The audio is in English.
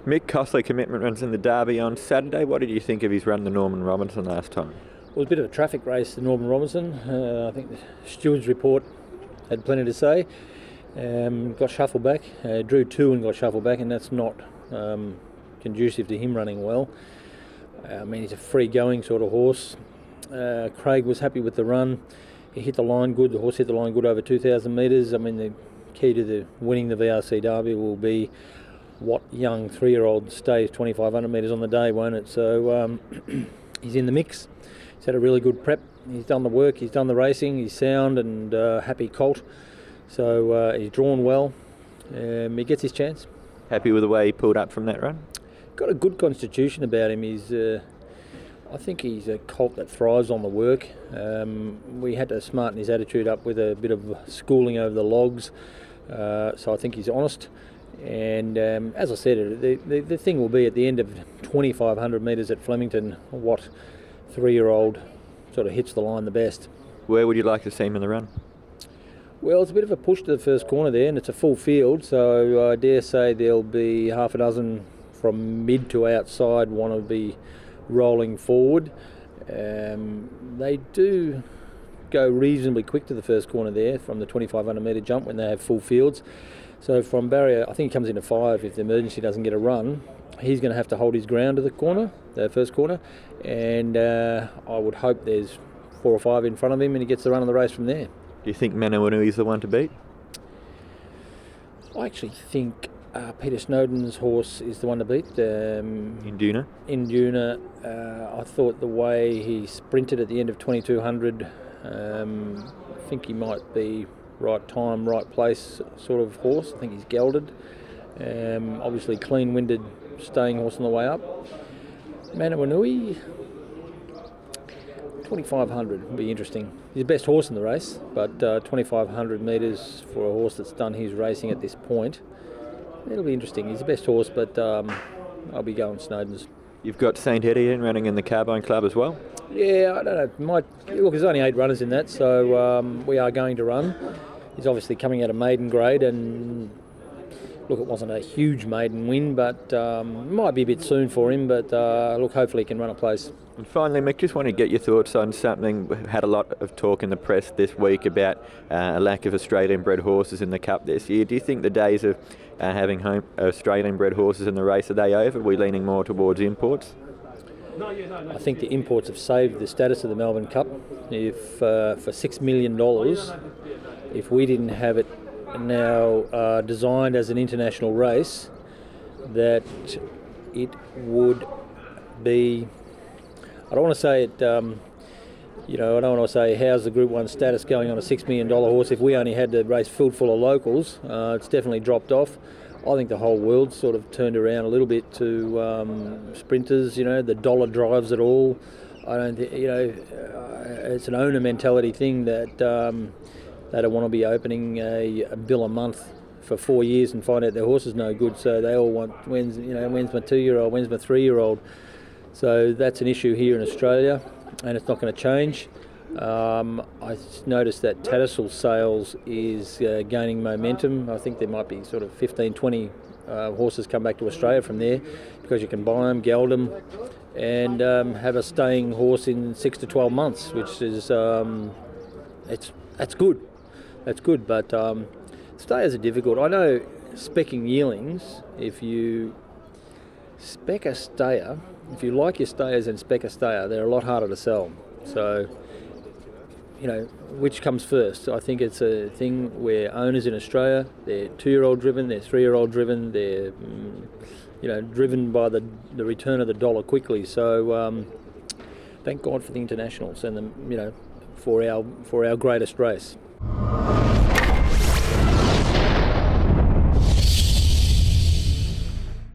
Mick Costly commitment runs in the Derby on Saturday. What did you think of his run to Norman Robinson last time? It was a bit of a traffic race to Norman Robinson. I think the steward's report had plenty to say. Got shuffled back, drew two and got shuffled back, and that's not conducive to him running well. I mean, he's a free-going sort of horse. Craig was happy with the run. He hit the line good. The horse hit the line good over 2,000 metres. I mean, the key to winning the VRC Derby will be what young 3-year-old stays 2,500 metres on the day, won't it? So he's in the mix. He's had a really good prep. He's done the work. He's done the racing. He's sound and happy colt. So he's drawn well. He gets his chance. Happy with the way he pulled up from that run? Got a good constitution about him. I think he's a colt that thrives on the work. We had to smarten his attitude up with a bit of schooling over the logs. So I think he's honest. And as I said, the thing will be at the end of 2,500 metres at Flemington, what 3-year-old sort of hits the line the best. Where would you like to see him in the run? Well, it's a bit of a push to the first corner there, and it's a full field, so I dare say there'll be half a dozen from mid to outside want to be rolling forward. They do go reasonably quick to the first corner there from the 2,500 metre jump when they have full fields. So from barrier, I think he comes into 5 if the emergency doesn't get a run. He's going to have to hold his ground to the corner, the first corner, and I would hope there's 4 or 5 in front of him and he gets the run of the race from there. Do you think Manawanu is the one to beat? I actually think Peter Snowden's horse is the one to beat. Induna? Induna. I thought the way he sprinted at the end of 2,200, I think he might be right time, right place sort of horse. I think he's gelded. Obviously clean-winded staying horse on the way up. Manawanui, 2,500 would be interesting. He's the best horse in the race, but 2,500 metres for a horse that's done his racing at this point, it'll be interesting. He's the best horse, but I'll be going Snowden's. You've got St Etienne running in the Carbine Club as well? Yeah, I don't know. Look, there's only 8 runners in that, so we are going to run. He's obviously coming out of maiden grade, and look, it wasn't a huge maiden win, but might be a bit soon for him, but look, hopefully he can run a place. And finally, Mick, just want to get your thoughts on something. We had a lot of talk in the press this week about a lack of Australian-bred horses in the Cup this year. Do you think the days of having Australian-bred horses in the race, are they over? Are we leaning more towards imports? I think the imports have saved the status of the Melbourne Cup. If for $6 million, if we didn't have it now designed as an international race, that it would be, I don't want to say it, I don't want to say how's the Group 1 status going on a $6 million horse if we only had the race filled full of locals. It's definitely dropped off. I think the whole world's sort of turned around a little bit to sprinters, the dollar drives it all. I don't think, it's an owner mentality thing that they don't want to be opening a bill a month for 4 years and find out their horse is no good. So they all want, when's my 2-year-old, when's my 3-year-old. So that's an issue here in Australia, and it's not going to change. I noticed that Tattersall sales is gaining momentum. I think there might be sort of 15, 20 horses come back to Australia from there because you can buy them, geld them, and have a staying horse in 6 to 12 months, which is that's good. That's good, but stayers are difficult. I know specking yearlings, if you spec a stayer, if you like your stayers and spec a stayer, they're a lot harder to sell. So, which comes first? I think it's a thing where owners in Australia, they're 2-year-old driven, they're 3-year-old driven, they're driven by the return of the dollar quickly. So thank God for the internationals and for our greatest race.